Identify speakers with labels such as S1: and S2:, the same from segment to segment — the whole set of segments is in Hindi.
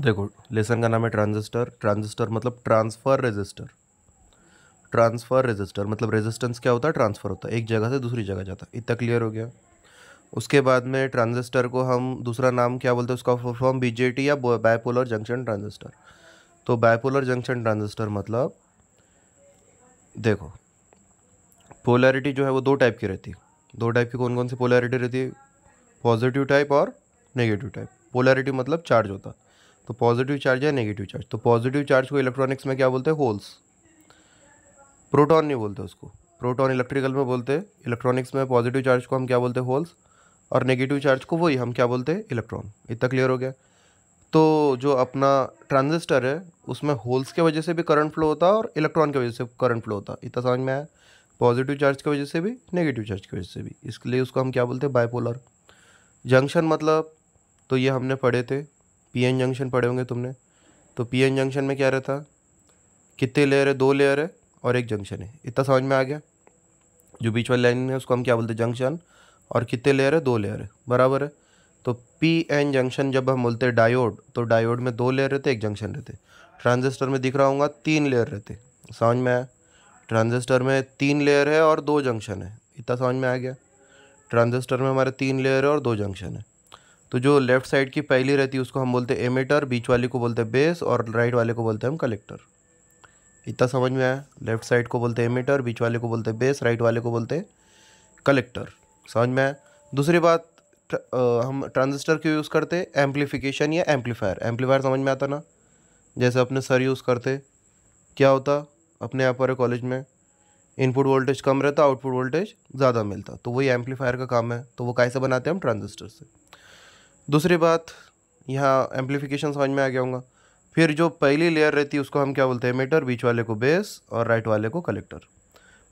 S1: देखो, लेसन का नाम है ट्रांजिस्टर। ट्रांजिस्टर मतलब ट्रांसफ़र रेजिस्टर। ट्रांसफ़र रेजिस्टर मतलब रेजिस्टेंस क्या होता है? ट्रांसफ़र होता है, एक जगह से दूसरी जगह जाता है। इतना क्लियर हो गया। उसके बाद में ट्रांजिस्टर को हम दूसरा नाम क्या बोलते हैं? उसका फुल फॉर्म बीजेटी या बायपोलर जंक्शन ट्रांजिस्टर। तो बायपोलर जंक्शन ट्रांजिस्टर मतलब देखो, पोलैरिटी जो है वो दो टाइप की रहती है। दो टाइप की कौन कौन सी पोलैरिटी रहती है? पॉजिटिव टाइप और नेगेटिव टाइप। पोलैरिटी मतलब चार्ज होता, तो पॉजिटिव चार्ज या नेगेटिव चार्ज। तो पॉजिटिव चार्ज को इलेक्ट्रॉनिक्स में क्या बोलते हैं? होल्स। प्रोटॉन नहीं बोलते उसको, प्रोटॉन इलेक्ट्रिकल में बोलते हैं। इलेक्ट्रॉनिक्स में पॉजिटिव चार्ज को हम क्या बोलते हैं? होल्स। और नेगेटिव चार्ज को वही हम क्या बोलते हैं? इलेक्ट्रॉन। इतना क्लियर हो गया। तो जो अपना ट्रांजिस्टर है उसमें होल्स के वजह से भी करंट फ्लो होता है और इलेक्ट्रॉन की वजह से करंट फ्लो होता है। इतना समझ में आया? पॉजिटिव चार्ज की वजह से भी, नेगेटिव चार्ज की वजह से भी, इसलिए उसको हम क्या बोलते हैं? Bipolar junction. मतलब तो ये हमने पढ़े थे, पीएन जंक्शन पढ़े होंगे तुमने। तो पीएन जंक्शन में क्या रहता? कितने लेयर है? दो लेयर है और एक जंक्शन है। इतना समझ में आ गया? जो बीच वाली लाइन है उसको हम क्या बोलते हैं? जंक्शन। और कितने लेयर है? दो लेयर है, बराबर है। तो पी एन जंक्शन जब हम बोलते हैं डायोड, तो डायोड में दो लेयर रहते, एक जंक्शन रहते। ट्रांजिस्टर में दिख रहा होगा तीन लेयर रहते। समझ में आया? ट्रांजिस्टर में तीन लेयर है और दो जंक्शन है। इतना समझ में आ गया? ट्रांजिस्टर में हमारे तीन लेयर है और दो जंक्शन है। तो जो लेफ्ट साइड की पहली रहती है उसको हम बोलते हैं एमिटर, बीच वाले को बोलते हैं बेस और राइट वाले को बोलते हैं हम कलेक्टर। इतना समझ में आया? लेफ्ट साइड को बोलते हैं एमिटर, बीच वाले को बोलते हैं बेस, राइट वाले को बोलते हैं कलेक्टर। समझ में आया? दूसरी बात, हम ट्रांजिस्टर क्यों यूज़ करते हैं? एम्पलीफिकेशन या एम्पलीफायर। एम्पलीफायर समझ में आता ना? जैसे अपने सर यूज़ करते, क्या होता अपने यहाँ पर कॉलेज में? इनपुट वोल्टेज कम रहता, आउटपुट वोल्टेज ज़्यादा मिलता, तो वही एम्पलीफायर का काम है। तो वो कैसे बनाते हैं? हम ट्रांजिस्टर से। दूसरी बात, यहाँ एम्पलीफिकेशन समझ में आ गया होगा। फिर जो पहली लेयर रहती है उसको हम क्या बोलते हैं? एमिटर, बीच वाले को बेस और राइट वाले को कलेक्टर।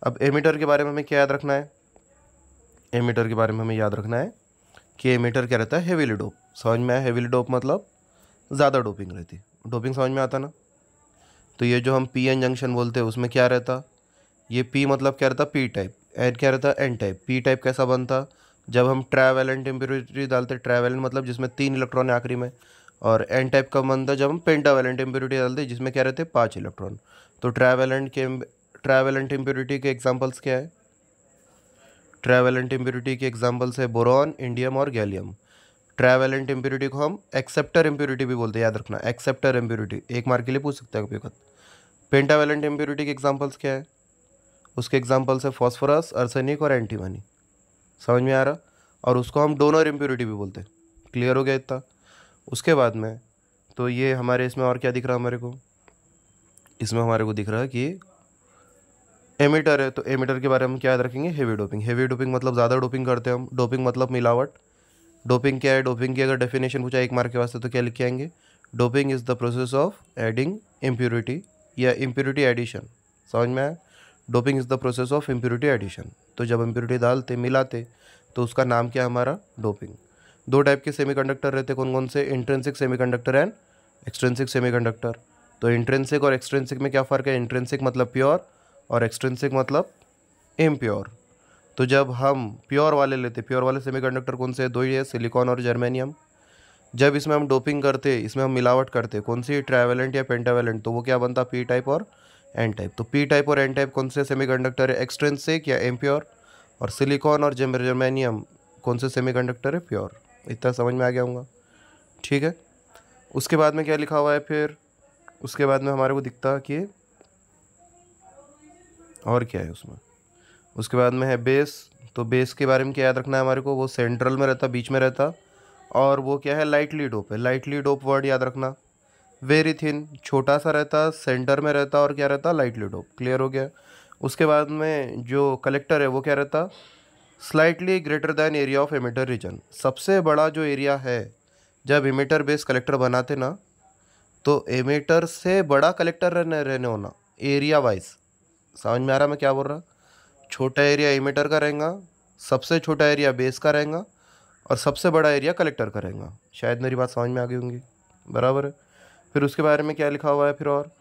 S1: अब एमिटर के बारे में हमें क्या याद रखना है? एमिटर के बारे में हमें याद रखना है कि एमिटर क्या रहता है? Heavily dope. समझ में आया? हेवीली डोप मतलब ज़्यादा डोपिंग रहती। डोपिंग समझ में आता ना? तो ये जो हम पी एन जंक्शन बोलते हैं उसमें क्या रहता? ये पी मतलब क्या रहता? P type. एन क्या रहता? N type. पी टाइप कैसा बनता? जब हम ट्रैवेलेंट इम्प्योरिटी डालते, ट्रैवेलेंट मतलब जिसमें तीन इलेक्ट्रॉन है आखिरी में। और एन टाइप का बनता जब हम पेंटावेलेंट इम्प्योरिटी डालते जिसमें क्या रहते? पाँच इलेक्ट्रॉन। तो ट्रैवेलेंट इम्प्योरिटी के एग्जाम्पल्स क्या है? ट्रैवेलेंट इम्प्योरिटी के एग्जाम्पल्स है बोरॉन, इंडियम और गैलियम। ट्रैवेलेंट इम्प्योरिटी को हम एक्सेप्टर इम्प्योरिटी भी बोलते हैं, याद रखना। एक्सेप्टर इम्प्योरिटी एक मार्क के लिए पूछ सकते हैं कभी वक्त। पेंटावेलेंट इम्प्योरिटी के एग्जाम्पल्स क्या है? उसके एग्जाम्पल्स है फॉस्फोरस, अर्सेनिक और एंटीमनी। समझ में आ रहा? और उसको हम डोनर इम्प्योरिटी भी बोलते हैं। क्लियर हो गया इतना? उसके बाद में तो ये हमारे इसमें और क्या दिख रहा है हमारे को? इसमें हमारे को दिख रहा है कि एमिटर है, तो एमिटर के बारे में क्या याद रखेंगे? Heavy doping. हेवी डोपिंग मतलब ज़्यादा डोपिंग करते हैं हम। डोपिंग मतलब मिलावट। डोपिंग क्या है? डोपिंग की अगर डेफिनेशन पूछा एक मार्क के वास्ते तो क्या लिख के आएंगे? Doping is the process of adding impurity या इम्प्योरिटी एडिशन। समझ में आया? Doping is the process of impurity addition. तो जब इम्प्योरिटी डालते, मिलाते, तो उसका नाम क्या हमारा? डोपिंग। दो टाइप के सेमीकंडक्टर रहते, कौन कौन से? Intrinsic semiconductor and extrinsic semiconductor. तो इंट्रिंसिक और एक्सट्रिंसिक में क्या फ़र्क है? इंट्रिंसिक मतलब प्योर और एक्सट्रिंसिक मतलब इम्प्योर। तो जब हम प्योर वाले लेते, प्योर वाले सेमीकंडक्टर कौन से? दो ही है, सिलिकॉन और जर्मेनियम। जब इसमें हम डोपिंग करते, इसमें हम मिलावट करते, कौन सी? ट्रैवेलेंट या पेंटावेलेंट, तो वो क्या बनता? पी टाइप और एन टाइप। तो पी टाइप और एन टाइप कौन से सेमीकंडक्टर है? एक्सट्रिंसिक या इम्प्योर। और सिलिकॉन और जर्मेनियम कौन से सेमीकंडक्टर है? प्योर। इतना समझ में आ गया होगा? ठीक है। उसके बाद में क्या लिखा हुआ है फिर? उसके बाद में हमारे को दिखता कि और क्या है उसमें? उसके बाद में है बेस। तो बेस के बारे में क्या याद रखना है हमारे को? वो सेंट्रल में रहता, बीच में रहता, और वो क्या है? लाइटली डोप है। लाइटली डोप वर्ड याद रखना। वेरी थिन, छोटा सा रहता, सेंटर में रहता, और क्या रहता? Lightly dope. क्लियर हो गया? उसके बाद में जो कलेक्टर है वो क्या रहता? Slightly greater than area of emitter region. सबसे बड़ा जो एरिया है, जब एमिटर बेस कलेक्टर बनाते ना, तो एमिटर से बड़ा कलेक्टर रहने होना एरिया वाइज। समझ में आ रहा मैं क्या बोल रहा? छोटा एरिया एमिटर का रहेगा, सबसे छोटा एरिया बेस का रहेगा, और सबसे बड़ा एरिया कलेक्टर का रहेगा। शायद मेरी बात समझ में आ गई होंगी, बराबर है। फिर उसके बारे में क्या लिखा हुआ है फिर? और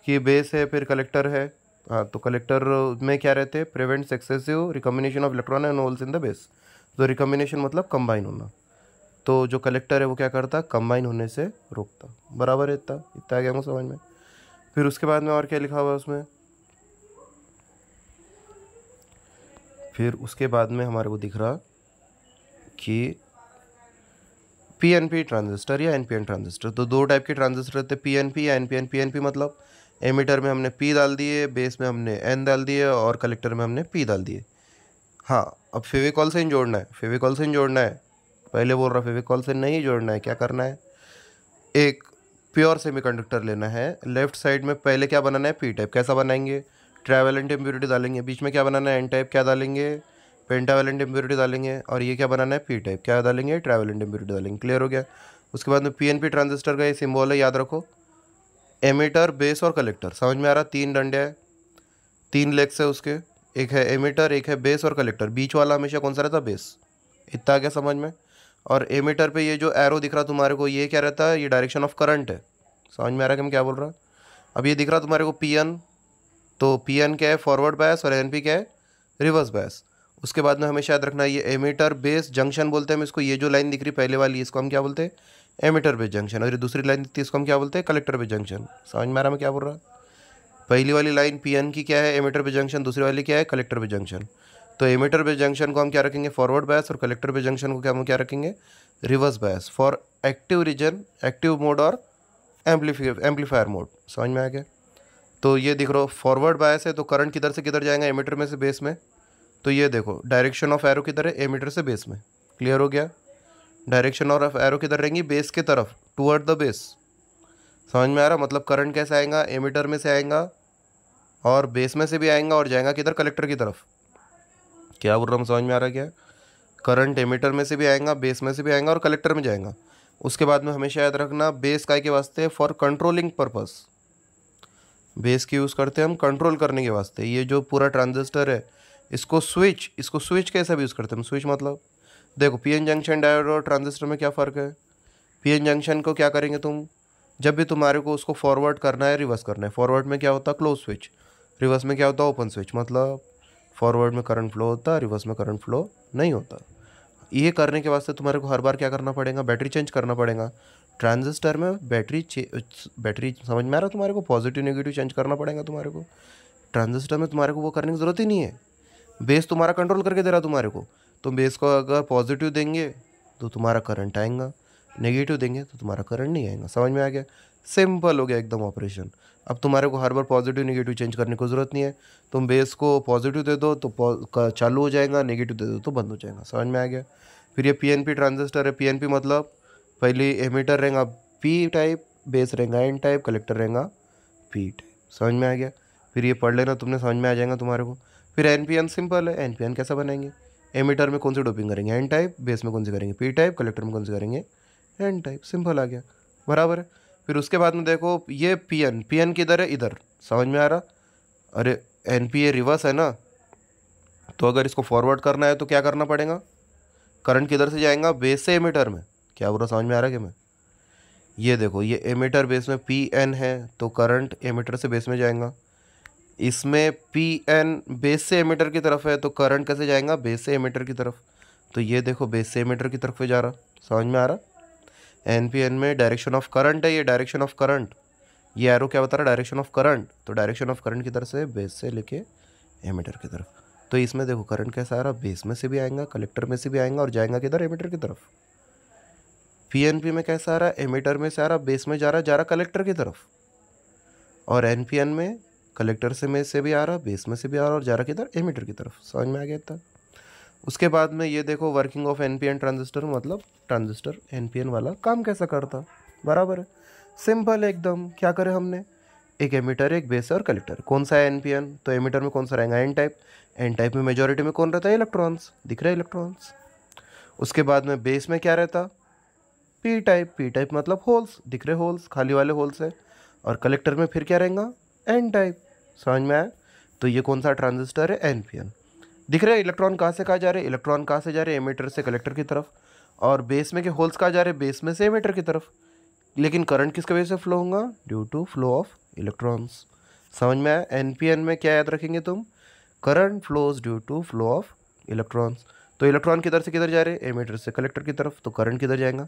S1: कि बेस है, फिर कलेक्टर है। हाँ, तो कलेक्टर में क्या रहते हैं? Prevents excessive recombination of electron and holes in the base. तो रिकम्बिनेशन मतलब कंबाइन होना। तो जो कलेक्टर है वो क्या करता, कंबाइन होने से रोकता। बराबर है, इतना इतना आ गया हमको समझ में। फिर उसके बाद में और क्या लिखा हुआ है उसमें, फिर उसके बाद में हमारे को दिख रहा कि पीएनपी ट्रांजिस्टर या एनपीएन ट्रांजिस्टर। तो दो टाइप के ट्रांजिस्टर रहते हैं, पीएनपी या एनपीएन। पीएनपी मतलब एमीटर में हमने पी डाल दिए, बेस में हमने एन डाल दिए और कलेक्टर में हमने पी डाल दिए। हाँ, अब फेविकॉल से जोड़ना है, फेविकॉल से जोड़ना है। पहले बोल रहा फेविकॉल से नहीं जोड़ना है, क्या करना है, एक प्योर सेमीकंडक्टर लेना है। लेफ्ट साइड में पहले क्या बनाना है, पी टाइप। कैसा बनाएंगे, ट्रैवेलेंट इम्प्योरिटी डालेंगे। बीच में क्या बनाना है, एन टाइप। क्या डालेंगे, पेंटावेलेंट इम्प्योरिटी डालेंगे। और ये क्या बनाना है, पी टाइप। क्या डालेंगे, ट्रैवेलेंट इम्प्योरिटी डालेंगे। क्लियर हो गया। उसके बाद में पीएनपी ट्रांजिस्टर का ये सिंबल है, याद रखो, एमीटर, बेस और कलेक्टर। समझ में आ रहा, तीन डंडे हैं, तीन लेग्स है उसके, एक है एमीटर, एक है बेस और कलेक्टर। बीच वाला हमेशा कौन सा रहता, बेस। इतना क्या समझ में। और एमीटर पे ये जो एरो दिख रहा तुम्हारे को, ये क्या रहता है, ये डायरेक्शन ऑफ करंट है। समझ में आ रहा है कि मैं क्या बोल रहा। अब ये दिख रहा तुम्हारे को पीएन, तो पीएन क्या है, फॉरवर्ड बायस, और एनपी क्या है, रिवर्स बायस। उसके बाद में हमेशा याद रखना, ये एमीटर बेस जंक्शन बोलते हैं हम इसको। ये जो लाइन दिख रही पहले वाली, इसको हम क्या बोलते हैं, एमीटर बेस जंक्शन। और ये दूसरी लाइन दिखती है, इसको हम क्या बोलते हैं, कलेक्टर बेस जंक्शन। समझ में आ रहा मैं क्या बोल रहा। पहली वाली लाइन पीएन की क्या है, एमीटर बेस जंक्शन। दूसरी वाली क्या है, कलेक्टर बेस जंक्शन। तो एमीटर बेस जंक्शन को हम क्या रखेंगे, फॉरवर्ड बायस, और कलेक्टर बेस जंक्शन को हम क्या रखेंगे, reverse bias, for active region, active mode और एम्पलीफायर मोड। समझ में आ गया। तो ये दिख रहा हो फॉरवर्ड बायस है, तो करंट किधर से किधर जाएगा, एमीटर में से बेस में। तो ये देखो डायरेक्शन ऑफ एरो किधर है, एमीटर से बेस में। क्लियर हो गया। डायरेक्शन ऑफ एरो किधर रहेंगी, बेस की तरफ, टुवर्ड द बेस। समझ में आ रहा, मतलब करंट कैसे आएगा, एमीटर में से आएगा और बेस में से भी आएगा और जाएगा किधर, कलेक्टर की तरफ। क्या बोल रहा हूँ, समझ में आ रहा क्या, करंट एमीटर में से भी आएगा, बेस में से भी आएगा और कलेक्टर में जाएगा। उसके बाद में हमेशा याद रखना, बेस काय के वास्ते, फॉर कंट्रोलिंग पर्पस। बेस की यूज़ करते हैं हम कंट्रोल करने के वास्ते। ये जो पूरा ट्रांजिस्टर है, इसको स्विच कैसा भी यूज़ करते हैं हम। स्विच मतलब देखो, पीएन जंक्शन डायोड और ट्रांजिस्टर में क्या फ़र्क है। पीएन जंक्शन को क्या करेंगे तुम, जब भी तुम्हारे को उसको फॉरवर्ड करना है, रिवर्स करना है। फॉरवर्ड में क्या होता है, क्लोज स्विच। रिवर्स में क्या होता है, ओपन स्विच। मतलब फॉरवर्ड में करंट फ्लो होता है, रिवर्स में करंट फ्लो नहीं होता। ये करने के वास्ते तुम्हारे को हर बार क्या करना पड़ेगा, बैटरी चेंज करना पड़ेगा। ट्रांजिस्टर में बैटरी समझ में आ रहा है तुम्हारे को, पॉजिटिव नेगेटिव चेंज करना पड़ेगा तुम्हारे को। ट्रांजिस्टर में तुम्हारे को वो करने की ज़रूरत ही नहीं है, बेस तुम्हारा कंट्रोल करके दे रहा तुम्हारे को। तुम बेस को अगर पॉजिटिव देंगे तो तुम्हारा करंट आएगा, नेगेटिव देंगे तो तुम्हारा करंट नहीं आएगा। समझ में आ गया, सिंपल हो गया एकदम ऑपरेशन। अब तुम्हारे को हर बार पॉजिटिव नेगेटिव चेंज करने की ज़रूरत नहीं है। तुम बेस को पॉजिटिव दे दो तो चालू हो जाएगा, नेगेटिव दे दो तो बंद हो जाएगा। समझ में आ गया। फिर ये पीएनपी ट्रांजिस्टर है। पीएनपी मतलब पहले एमीटर रहेगा पी टाइप, बेस रहेगा एन टाइप, कलेक्टर रहेगा पी टाइप। समझ में आ गया। फिर ये पढ़ लेना तुमने, समझ में आ जाएगा तुम्हारे को। फिर एनपीएन सिंपल है। एनपीएन कैसा बनाएंगे, एमीटर में कौन सी डोपिंग करेंगे, एन टाइप, बेस में कौन सी करेंगे, पी टाइप, कलेक्टर में कौन सी करेंगे, एन टाइप। सिंपल आ गया, बराबर है। फिर उसके बाद में देखो ये पीएन किधर है, इधर। समझ में आ रहा, अरे एनपी ये रिवर्स है ना, तो अगर इसको फॉरवर्ड करना है तो क्या करना पड़ेगा, करंट किधर से जाएगा, बेस से एमीटर में। क्या बुरा समझ में आ रहा है कि मैं, ये देखो ये एमीटर बेस में पी एन है, तो करंट एमीटर से बेस में जाएगा। इसमें पी एन बेस से एमीटर की तरफ है, तो करंट कैसे जाएगा, बेस से एमीटर की तरफ। तो ये देखो बेस से एमीटर की तरफ जा रहा। समझ में आ रहा, एन पी एन में डायरेक्शन ऑफ करंट है, ये डायरेक्शन ऑफ करंट, ये एरो क्या बता रहा, डायरेक्शन ऑफ करंट। तो डायरेक्शन ऑफ करंट की तरफ से बेस से लेके एमीटर की तरफ। तो इसमें देखो करंट कैसा आ रहा, बेस में से भी आएगा, कलेक्टर में से भी आएगा और जाएगा किधर, एमीटर की तरफ। पीएनपी में कैसा आ रहा, एमीटर में से आ रहा, बेस में जा रहा कलेक्टर की तरफ। और एनपीएन में कलेक्टर से भी आ रहा, बेस में से भी आ रहा और जा रहा किधर, एमीटर की तरफ। समझ में आ गया था। उसके बाद में ये देखो वर्किंग ऑफ एनपीएन ट्रांजिस्टर, मतलब ट्रांजिस्टर एनपीएन वाला काम कैसा करता, बराबर है, सिंपल एकदम। क्या करें हमने, एक एमीटर, एक बेस और कलेक्टर। कौन सा है एनपीएन, तो एमीटर में कौन सा रहेगा, एन टाइप। एन टाइप में मेजॉरिटी में कौन रहता है, इलेक्ट्रॉन्स, दिख रहे हैं इलेक्ट्रॉन्स। उसके बाद में बेस में क्या रहता, पी टाइप। पी टाइप मतलब होल्स, दिख रहे होल्स, खाली वाले होल्स है। और कलेक्टर में फिर क्या रहेगा, एन टाइप। समझ में आया। तो ये कौन सा ट्रांजिस्टर है, एनपीएन। दिख रहे इलेक्ट्रॉन कहाँ से कहाँ जा रहे, इलेक्ट्रॉन कहाँ से जा रहे, एमीटर से कलेक्टर की तरफ। और बेस में के होल्स कहाँ जा रहे, बेस में से एमीटर की तरफ। लेकिन करंट किसके वजह से फ्लो होगा, due to flow of electrons. समझ में आया। एनपीएन में क्या याद रखेंगे तुम, current flows due to flow of electrons. तो इलेक्ट्रॉन किधर से किधर जा रहे हैं, एमिटर से कलेक्टर की तरफ, तो करंट किधर जाएगा,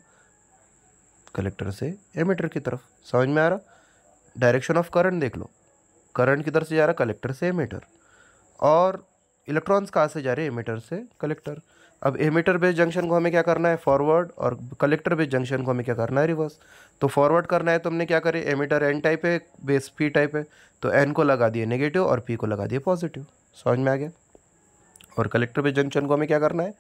S1: कलेक्टर से एमिटर की तरफ। समझ में आ रहा, डायरेक्शन ऑफ करंट देख लो, करंट किधर से जा रहा, कलेक्टर से एमिटर, और इलेक्ट्रॉन्स कहाँ से जा रहे हैं, एमिटर से कलेक्टर। अब एमिटर बेस जंक्शन को हमें क्या करना है, फॉरवर्ड, और कलेक्टर बेस जंक्शन को हमें क्या करना है, रिवर्स। तो फॉरवर्ड करना है तो हमने क्या करे, एमिटर एन टाइप है, बेस पी टाइप है, तो एन को लगा दिए नेगेटिव और पी को लगा दिए पॉजिटिव। समझ में आ गया। और कलेक्टर बेस जंक्शन को हमें क्या करना है,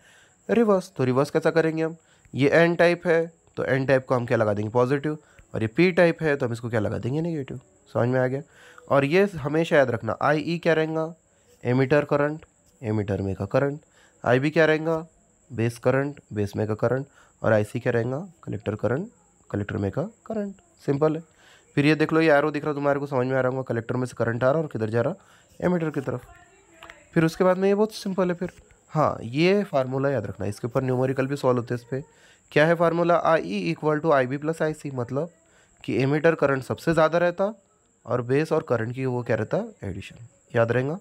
S1: रिवर्स। तो रिवर्स कैसा करेंगे हम, ये एन टाइप है तो एन टाइप को हम क्या लगा देंगे, पॉजिटिव, और ये पी टाइप है तो हम इसको क्या लगा देंगे, नेगेटिव। समझ में आ गया। और ये हमेशा याद रखना, आई ई क्या रहेगा, एमिटर करंट, एमिटर में का करंट, आई बी क्या रहेगा, बेस करंट, बेस में का करंट, और आई सी क्या रहेगा, कलेक्टर करंट, कलेक्टर में का करंट। सिंपल है। फिर ये देख लो, ये एरो दिख रहा तुम्हारे को, समझ में आ रहा होगा, कलेक्टर में से करंट आ रहा है और किधर जा रहा, एमिटर की तरफ। फिर उसके बाद में ये बहुत सिंपल है फिर, हाँ ये फार्मूला याद रखना, इसके ऊपर न्यूमेरिकल भी सॉल्व होते हैं। इस पर क्या है formula, I E equal to I B plus I C, मतलब कि एमिटर करंट सबसे ज़्यादा रहता और बेस और करंट की वो क्या रहता, एडिशन। याद रहेगा,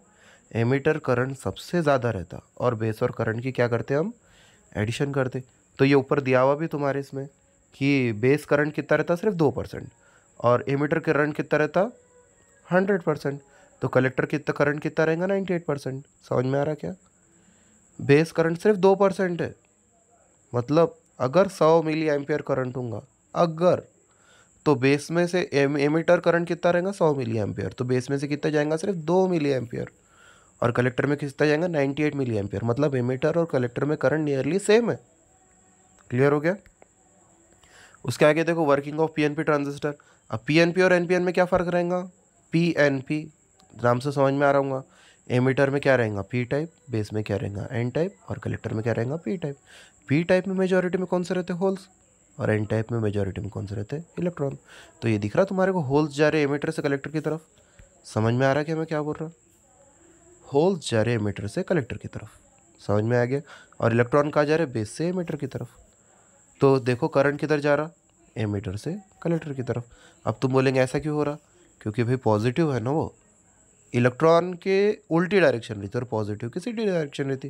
S1: एमिटर करंट सबसे ज़्यादा रहता और बेस और करंट की क्या करते हम, एडिशन करते। तो ये ऊपर दिया हुआ भी तुम्हारे इसमें कि बेस करंट कितना रहता, सिर्फ 2%, और एमिटर करंट कितना रहता, 100%। तो कलेक्टर कितना करंट कितना रहेगा, 98%। समझ में आ रहा क्या, बेस करंट सिर्फ 2% है, मतलब अगर 100 मिली एम्पियर करंट होगा, अगर, तो बेस में से एमिटर करंट कितना रहेगा, 100 मिली एम्पियर, तो बेस में से कितना जाएगा, सिर्फ 2 मिली एम्पियर, और कलेक्टर में कितना जाएगा, 98 मिली एम्पियर। मतलब एमिटर और कलेक्टर में करंट नियरली सेम है। क्लियर हो गया। उसके आगे देखो, वर्किंग ऑफ पीएनपी ट्रांजिस्टर। अब पीएनपी और एनपीएन में क्या फ़र्क रहेगा, पीएनपी नाम से समझ में आ रहा होगा, एमिटर में क्या रहेगा, पी टाइप, बेस में क्या रहेगा, एन टाइप, और कलेक्टर में क्या रहेगा, पी टाइप। पी टाइप में मेजॉरिटी में कौन से रहते हैं, होल्स, और एन टाइप में मेजॉरिटी में कौन से रहते हैं, इलेक्ट्रॉन। तो ये दिख रहा तुम्हारे को, होल्स जा रहे हैं एमिटर से कलेक्टर की तरफ। समझ में आ रहा है कि मैं क्या बोल रहा हूँ, होल्स जा रहे हैं एमिटर से कलेक्टर की तरफ। समझ में आ गया। और इलेक्ट्रॉन कहाँ जा रहे हैं, बेस से एमिटर की तरफ। तो देखो करंट किधर जा रहा, एमिटर से कलेक्टर की तरफ। अब तुम बोलेंगे ऐसा क्यों हो रहा, क्योंकि भाई पॉजिटिव है ना वो, इलेक्ट्रॉन के उल्टी डायरेक्शन रहती और पॉजिटिव की सीधी डायरेक्शन रहती।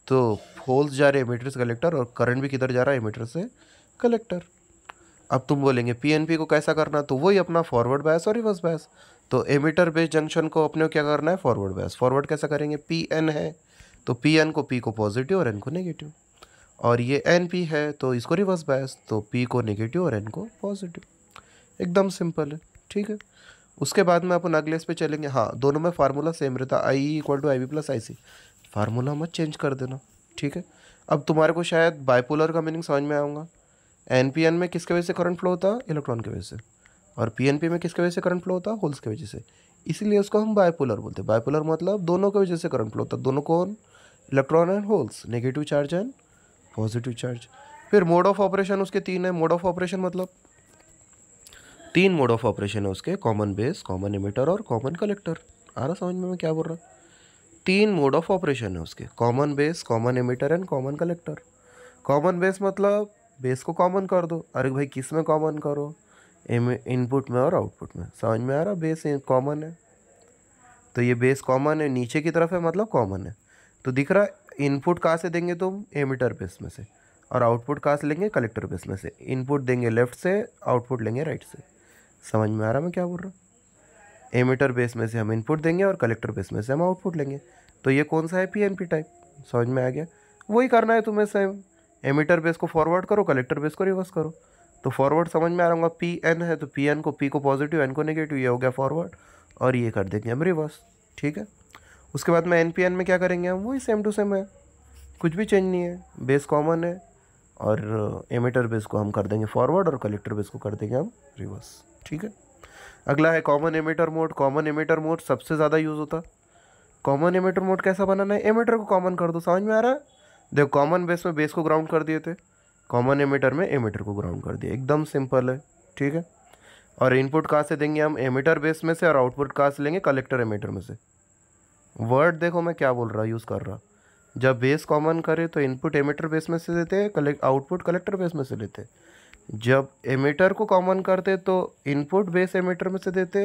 S1: तो होल्स जा रहे हैं एमिटर से कलेक्टर, और करंट भी किधर जा रहा है, एमिटर से कलेक्टर। अब तुम बोलेंगे पीएनपी को कैसा करना, तो वही अपना फॉरवर्ड बायस और रिवर्स बायस। तो एमिटर बेस जंक्शन को अपने को क्या करना है, फॉरवर्ड बायस। फॉरवर्ड कैसा करेंगे, पी एन है तो पी एन को पी को पॉजिटिव और एन को नेगेटिव, और ये एन पी है तो इसको रिवर्स बायस, तो पी को नेगेटिव और एन को पॉजिटिव। एकदम सिंपल है, ठीक है। उसके बाद में अपन अगले इस पे चलेंगे। हाँ, दोनों में फार्मूला सेम रहता, I equal to I B plus I C. Formula मत चेंज कर देना, ठीक है। अब तुम्हारे को शायद बाइपोलर का मीनिंग समझ में आऊँगा। एनपीएन में किसके वजह से करंट फ्लो होता है, इलेक्ट्रॉन की वजह से, और पीएनपी में किसके वजह से करंट फ्लो होता है, होल्स की वजह से। इसीलिए उसको हम बाइपोलर बोलते हैं। बाइपोलर मतलब दोनों की वजह से करंट फ्लो होता है, दोनों कौन, electron and holes, negative charge and positive charge. फिर मोड ऑफ ऑपरेशन उसके 3 है। मोड ऑफ ऑपरेशन मतलब 3 मोड ऑफ ऑपरेशन है उसके, कॉमन बेस, कॉमन एमिटर और कॉमन कलेक्टर। आ रहा समझ में मैं क्या बोल रहा, 3 मोड ऑफ ऑपरेशन है उसके, common base, common emitter and common collector. Common base मतलब बेस को कॉमन कर दो। अरे भाई किस में कॉमन करो, इनपुट में और आउटपुट में। समझ में आ रहा, बेस कॉमन है तो ये बेस कॉमन है, नीचे की तरफ है मतलब कॉमन है। तो दिख रहा है इनपुट कहाँ से देंगे तुम, एमिटर बेस में से, और आउटपुट कहाँ से लेंगे, कलेक्टर बेस में से। इनपुट देंगे लेफ्ट से, आउटपुट लेंगे राइट से। समझ में आ रहा मैं क्या बोल रहा हूँ, एमिटर बेस में से हम इनपुट देंगे और कलेक्टर बेस में से हम आउटपुट लेंगे। तो ये कौन सा है, पीएनपी टाइप। समझ में आ गया। वही करना है तुम्हें सेम, एमिटर बेस को फॉरवर्ड करो, कलेक्टर बेस को रिवर्स करो। तो फॉरवर्ड समझ में आ रहा होगा, पी एन है तो पी एन को, पी को पॉजिटिव, एन को नेगेटिव, ये हो गया फॉरवर्ड, और ये कर देंगे हम रिवर्स, ठीक है। उसके बाद में एन पी एन में क्या करेंगे हम, वही सेम टू सेम है, कुछ भी चेंज नहीं है, बेस कॉमन है, और एमिटर बेस को हम कर देंगे फॉरवर्ड और कलेक्टर बेस को कर देंगे हम रिवर्स, ठीक है। अगला है common emitter mode. Common emitter mode सबसे ज़्यादा यूज़ होता। कॉमन एमिटर मोड कैसा बनाना है, एमिटर को कॉमन कर दो। समझ में आ रहा है, देखो कॉमन बेस में बेस को ग्राउंड कर दिए थे, कॉमन एमिटर में एमिटर को ग्राउंड कर दिया, एकदम सिंपल है, ठीक है। और इनपुट कहाँ से देंगे हम, एमिटर बेस में से, और आउटपुट कहाँ से लेंगे, कलेक्टर एमिटर में से। वर्ड देखो मैं क्या बोल रहा, यूज़ कर रहा, जब बेस कॉमन करे तो इनपुट एमिटर बेस में से देते हैं, आउटपुट कलेक्टर बेस में से लेते हैं। जब एमिटर को कॉमन करते तो इनपुट बेस एमिटर में से देते,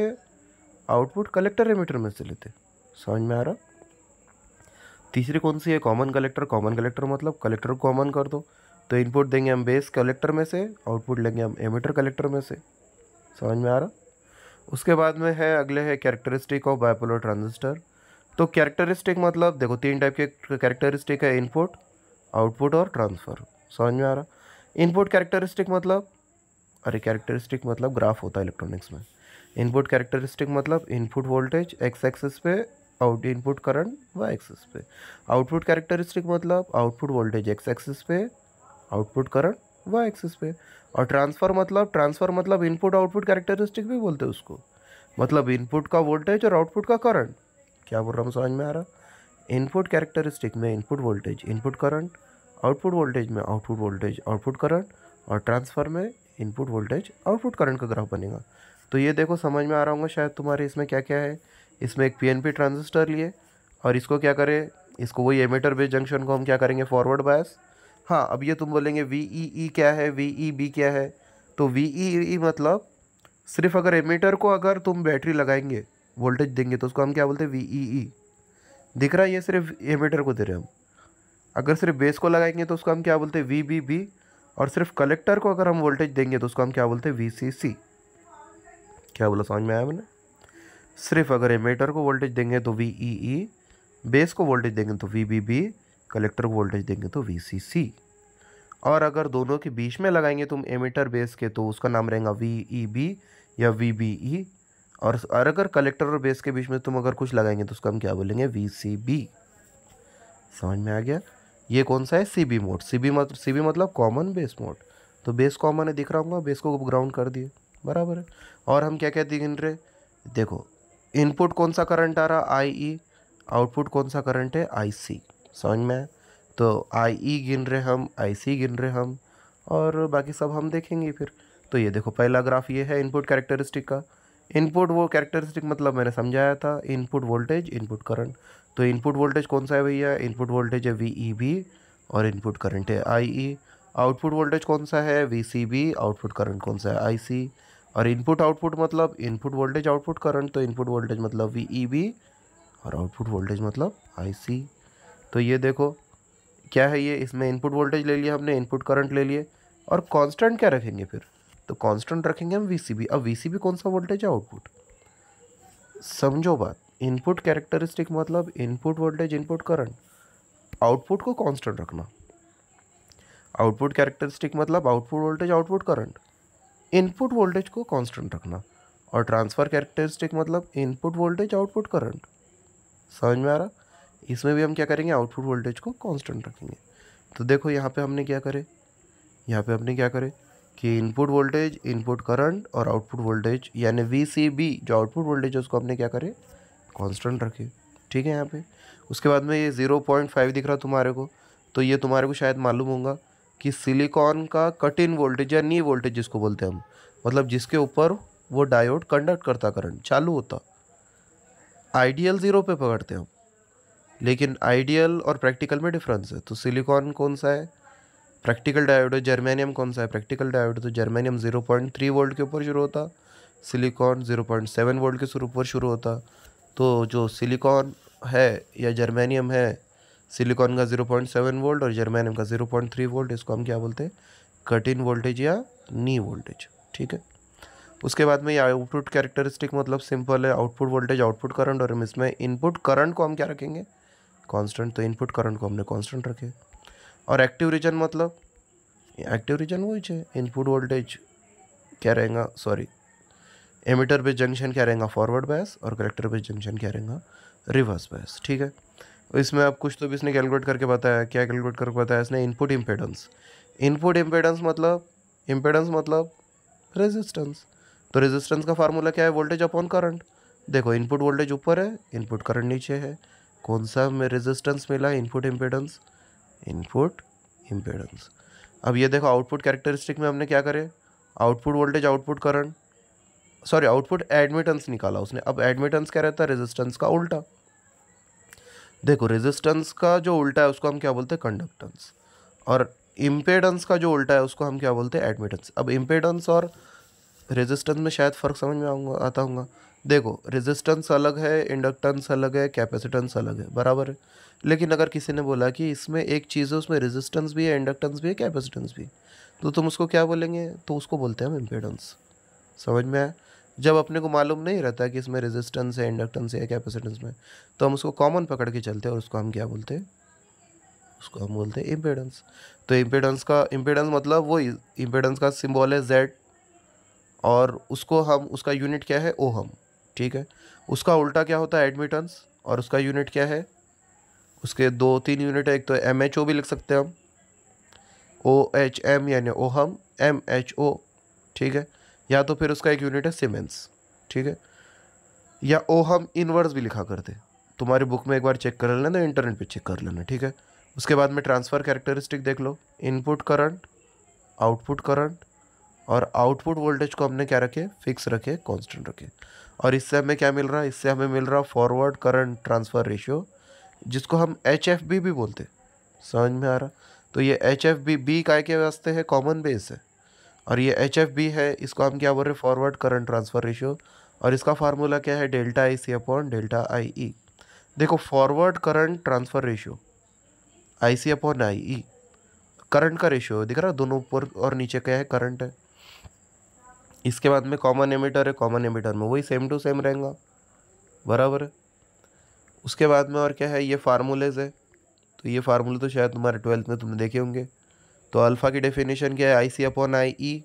S1: आउटपुट कलेक्टर एमिटर में से लेते। समझ में आ रहा। तीसरी कौन सी है, कॉमन कलेक्टर। कॉमन कलेक्टर मतलब कलेक्टर को कॉमन कर दो, तो इनपुट देंगे हम बेस कलेक्टर में से, आउटपुट लेंगे हम एमिटर कलेक्टर में से। समझ में आ रहा। उसके बाद में है अगले है कैरेक्टरिस्टिक ऑफ बाइपोलर ट्रांजिस्टर। तो कैरेक्टरिस्टिक मतलब देखो तीन टाइप के कैरेक्टरिस्टिक है, इनपुट, आउटपुट और ट्रांसफ़र। समझ में आ रहा। इनपुट कैरेक्टरिस्टिक मतलब, अरे कैरेक्टरिस्टिक मतलब ग्राफ होता है इलेक्ट्रॉनिक्स में। इनपुट कैरेक्टरिस्टिक मतलब इनपुट वोल्टेज एक्स एक्सिस पे, out input current Y axis पे। आउटपुट कैरेक्टरिस्टिक मतलब आउटपुट वोल्टेज एक्स एक्सिस पे, आउटपुट करंट वाई एक्सिस पे। और ट्रांसफ़र मतलब इनपुट आउटपुट कैरेक्टरिस्टिक भी बोलते हैं उसको, मतलब इनपुट का वोल्टेज और आउटपुट का करंट। क्या बोल रहा हूँ, समझ में आ रहा। इनपुट कैरेक्टरिस्टिक में input voltage input current, output voltage में आउटपुट वोल्टेज आउटपुट करंट, और ट्रांसफ़र में इनपुट वोल्टेज आउटपुट करंट का ग्राफ बनेगा। तो ये देखो समझ में आ रहा होगा शायद तुम्हारे। इसमें क्या क्या है, इसमें एक पीएनपी ट्रांजिस्टर लिए और इसको क्या करें, इसको वही एमिटर बेस जंक्शन को हम क्या करेंगे, फॉरवर्ड बायस। हाँ, अब ये तुम बोलेंगे VEE क्या है, VEB क्या है। तो VEE मतलब सिर्फ अगर एमिटर को अगर तुम बैटरी लगाएंगे, वोल्टेज देंगे, तो उसको हम क्या बोलते हैं, VEE। दिख रहा है, ये सिर्फ एमिटर को दे रहे हैं हम। अगर सिर्फ बेस को लगाएंगे तो उसको हम क्या बोलते हैं, VBB। और सिर्फ कलेक्टर को अगर हम वोल्टेज देंगे तो उसको हम क्या बोलते हैं, VCC। क्या बोला, समझ में आया मैंने। सिर्फ अगर एमिटर को वोल्टेज देंगे तो VEE, बेस को वोल्टेज देंगे तो VBB, कलेक्टर को वोल्टेज देंगे तो VCC। और अगर दोनों के बीच में लगाएंगे तुम एमिटर बेस के, तो उसका नाम रहेगा VEB या VBE। और अगर कलेक्टर और बेस के बीच में तुम अगर कुछ लगाएंगे तो उसको हम क्या बोलेंगे, VCB। समझ में आ गया। ये कौन सा है, CB मोड। CB मतलब कॉमन बेस मोड। तो बेस कॉमन है, दिख रहा होगा, बेस को ग्राउंड कर दिए, बराबर है। और हम क्या क्या गिन रहे, देखो इनपुट कौन सा करंट आ रहा, IE, आउटपुट कौन सा करंट है, IC। समझ में आया। तो IE गिन रहे हम, IC गिन रहे हम, और बाकी सब हम देखेंगे फिर। तो ये देखो पहला ग्राफ ये है इनपुट कैरेक्टरिस्टिक का। इनपुट वो कैरेक्टरिस्टिक मतलब मैंने समझाया था, इनपुट वोल्टेज इनपुट करंट। तो इनपुट वोल्टेज कौन सा है भैया, इनपुट वोल्टेज है VEB, और इनपुट करंट है IE। आउटपुट वोल्टेज कौन सा है, VCB, आउटपुट करंट कौन सा है, IC। और इनपुट आउटपुट मतलब इनपुट वोल्टेज आउटपुट करंट, तो इनपुट वोल्टेज मतलब VEB और आउटपुट वोल्टेज मतलब IC। तो ये देखो क्या है ये, इसमें इनपुट वोल्टेज ले लिया हमने, इनपुट करंट ले लिए, और कांस्टेंट क्या रखेंगे फिर, तो कांस्टेंट रखेंगे हम VCB। अब VCB कौन सा वोल्टेज है, आउटपुट। समझो बात, इनपुट कैरेक्टरिस्टिक मतलब input voltage input current, output को कांस्टेंट रखना। आउटपुट कैरेक्टरिस्टिक मतलब output voltage output current, input voltage को कांस्टेंट रखना। और ट्रांसफ़र कैरेक्टरिस्टिक मतलब इनपुट वोल्टेज आउटपुट करंट। समझ में आ रहा। इसमें भी हम क्या करेंगे, आउटपुट वोल्टेज को कांस्टेंट रखेंगे। तो देखो यहाँ पे हमने क्या करे, यहाँ पे हमने क्या करे कि इनपुट वोल्टेज इनपुट करंट और आउटपुट वोल्टेज यानी VCB जो आउटपुट वोल्टेज है उसको हमने क्या करे, कांस्टेंट रखे। ठीक है यहाँ पे। उसके बाद में ये 0.5 दिख रहा तुम्हारे को, तो ये तुम्हारे को शायद मालूम होगा कि सिलिकॉन का कट इन वोल्टेज या नी वोल्टेज जिसको बोलते हैं हम, मतलब जिसके ऊपर वो डायोड कंडक्ट करता, करंट चालू होता, आइडियल 0 पे पकड़ते हैं हम। लेकिन आइडियल और प्रैक्टिकल में डिफरेंस है। तो सिलिकॉन कौन सा है, प्रैक्टिकल डायोड है। जर्मेनियम कौन सा है, प्रैक्टिकल डायोड है। तो जर्मेनियम 0.3 वोल्ट के ऊपर शुरू होता, सिलिकॉन 0.7 वोल्ट के ऊपर शुरू होता। तो जो सिलिकॉन है या जर्मेनियम है, सिलिकॉन का 0.7 वोल्ट और जर्मेनियम का 0.3 वोल्ट, इसको हम क्या बोलते हैं, कट इन वोल्टेज या नी वोल्टेज। ठीक है। उसके बाद में ये आउटपुट कैरेक्टरिस्टिक मतलब सिंपल है, आउटपुट वोल्टेज आउटपुट करंट, और इसमें इनपुट करंट को हम क्या रखेंगे, कांस्टेंट। तो इनपुट करंट को हमने कांस्टेंट रखे। और एक्टिव रीजन मतलब, एक्टिव रीजन वही है, इनपुट वोल्टेज क्या रहेगा, सॉरी एमिटर बेस जंक्शन क्या रहेगा, फॉरवर्ड बायस, और कलेक्टर बेस जंक्शन क्या रहेगा, रिवर्स बायस। ठीक है। इसमें अब कुछ तो भी इसने कैलकुलेट करके बताया, क्या कैलकुलेट करके बताया इसने, इनपुट इम्पेडेंस। इनपुट इम्पेडेंस मतलब रेजिस्टेंस। तो रेजिस्टेंस का फार्मूला क्या है, वोल्टेज अपॉन करंट। देखो इनपुट वोल्टेज ऊपर है, इनपुट करंट नीचे है, कौन सा में रेजिस्टेंस मिला, इनपुट इम्पेडेंस, इनपुट इम्पेडेंस। अब ये देखो आउटपुट कैरेक्टरिस्टिक में हमने क्या करे, output voltage output current, sorry output admittance निकाला उसने। अब एडमिटेंस क्या रहता है, रेजिस्टेंस का उल्टा। देखो रेजिस्टेंस का जो उल्टा है उसको हम क्या बोलते हैं, कंडक्टेंस। और इम्पेडेंस का जो उल्टा है उसको हम क्या बोलते हैं, एडमिटेंस। अब इम्पेडेंस और रेजिस्टेंस में शायद फ़र्क समझ में आता होगा। देखो रेजिस्टेंस अलग है, इंडक्टेंस अलग है, कैपेसिटेंस अलग है, बराबर है। लेकिन अगर किसी ने बोला कि इसमें एक चीज़ है, उसमें रेजिस्टेंस भी है, इंडक्टेंस भी है, कैपेसिटेंस भी, तो तुम उसको क्या बोलेंगे? तो उसको बोलते हैं हम इम्पीडेंस। समझ में आया? जब अपने को मालूम नहीं रहता कि इसमें रेजिस्टेंस है, इंडक्टेंस है, कैपेसिटेंस में, तो हम उसको कॉमन पकड़ के चलते हैं और उसको हम क्या बोलते हैं? उसको हम बोलते हैं इम्पीडेंस। तो इम्पीडेंस मतलब वो इम्पीडेंस का सिंबल है जेड, और उसको हम, उसका यूनिट क्या है? ओहम। ठीक है। उसका उल्टा क्या होता है? एडमिटेंस, और उसका यूनिट क्या है? उसके 2-3 यूनिट है, एक तो एम एच ओ भी लिख सकते हैं हम, ओ एच एम यानी ओहम, एम एच ओ। ठीक है। या तो फिर उसका एक यूनिट है सीमेंस। ठीक है। या ओहम इनवर्स भी लिखा करते, तुम्हारी बुक में एक बार चेक कर लेना, इंटरनेट पे चेक कर लेना। ठीक है। उसके बाद में ट्रांसफ़र कैरेक्टरिस्टिक देख लो, इनपुट करंट, आउटपुट करंट, और आउटपुट वोल्टेज को हमने क्या रखे? फिक्स रखे, कांस्टेंट रखे। और इससे हमें क्या मिल रहा है? इससे हमें मिल रहा फॉरवर्ड करंट ट्रांसफ़र रेशियो, जिसको हम एच एफ बी भी बोलते। समझ में आ रहा? तो ये एच एफ बी, बी काय के वास्ते है? कॉमन बेस है। और ये एच एफ बी है, इसको हम क्या बोल रहे हैं? Forward current transfer ratio. और इसका फार्मूला क्या है? Delta I C upon delta I E. देखो forward current transfer ratio I C upon I E, current का रेशियो दिख रहा है, दोनों ऊपर और नीचे क्या है? करंट है। इसके बाद में कॉमन एमिटर है, कॉमन एमिटर में वही सेम टू सेम रहेगा, बराबर है। उसके बाद में और क्या है? ये फार्मूलेज है। तो ये फार्मूले तो शायद तुम्हारे 12th में तुमने देखे होंगे। तो अल्फ़ा की डेफिनेशन क्या है? आई C upon I E.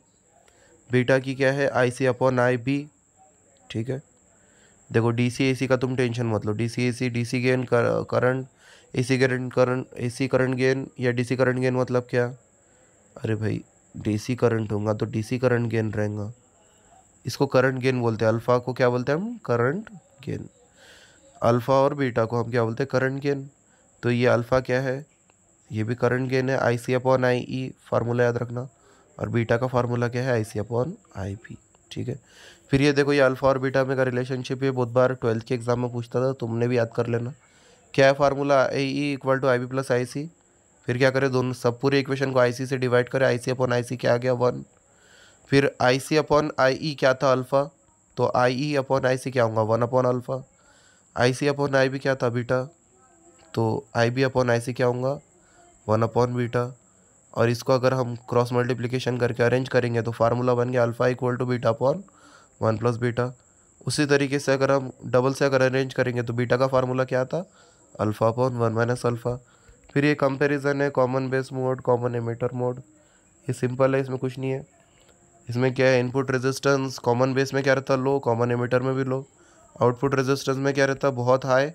S1: Beta की क्या है? आई सी अपॉन आई बी। ठीक है। देखो डी सी ए सी का तुम टेंशन मत लो, डी सी ए सी, डी सी गेन करंट, ए सी करंट गेन, या डी सी करंट गेन मतलब क्या? अरे भाई डी सी करंट होगा तो डी सी करंट गेन रहेगा, इसको करंट गेन बोलते हैं। अल्फ़ा को क्या बोलते हैं हम? Current gain. अल्फ़ा और बीटा को हम क्या बोलते हैं? Current gain. तो ये अल्फ़ा क्या है? ये भी करंट गेन है, आई C upon I E, formula याद रखना। और बीटा का फार्मूला क्या है? आई सी अपॉन आई पी। ठीक है। फिर ये देखो, ये अल्फ़ा और बीटा में का रिलेशनशिप, ये बहुत बार 12th के एग्जाम में पूछता था, तुमने भी याद कर लेना। क्या है formula? I E equal to I B plus I C. फिर क्या करें? दोनों सब पूरे इक्वेशन को आई सी से डिवाइड करें, आई सी अपॉन आई सी क्या आ गया? 1। फिर आई सी अपॉन आई ई क्या था? अल्फ़ा। तो आई ई अपॉन आई सी क्या होगा? 1 upon alpha. I C upon I B क्या था? बीटा। तो आई बी अपॉन आई सी क्या होगा? 1 अपॉन बीटा। और इसको अगर हम क्रॉस मल्टीप्लिकेशन करके अरेंज करेंगे तो फार्मूला बन गया alpha equal to beta upon 1 plus beta. उसी तरीके से अगर हम डबल से अगर अरेंज करेंगे तो बीटा का फार्मूला क्या था? Alpha upon 1 minus alpha. फिर ये कंपैरिजन है, common base mode, common emitter mode. ये सिंपल है, इसमें कुछ नहीं है। इसमें क्या है? इनपुट रेजिस्टेंस कॉमन बेस में क्या रहता? लो, कॉमन एमिटर में भी लो। आउटपुट रेजिस्टेंस में क्या रहता? बहुत हाई।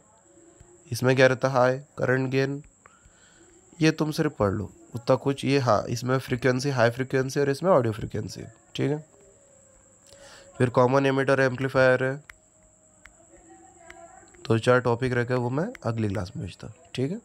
S1: इसमें क्या रहता? हाई। करंट गेन, ये तुम सिर्फ पढ़ लो उतना कुछ। ये हाँ, इसमें फ्रीक्वेंसी हाई फ्रीक्वेंसी और इसमें ऑडियो फ्रीक्वेंसी। ठीक है। फिर कॉमन एमिटर एम्पलीफायर है। तो 4 टॉपिक रखे, वो मैं अगली क्लास में भेजता। ठीक है।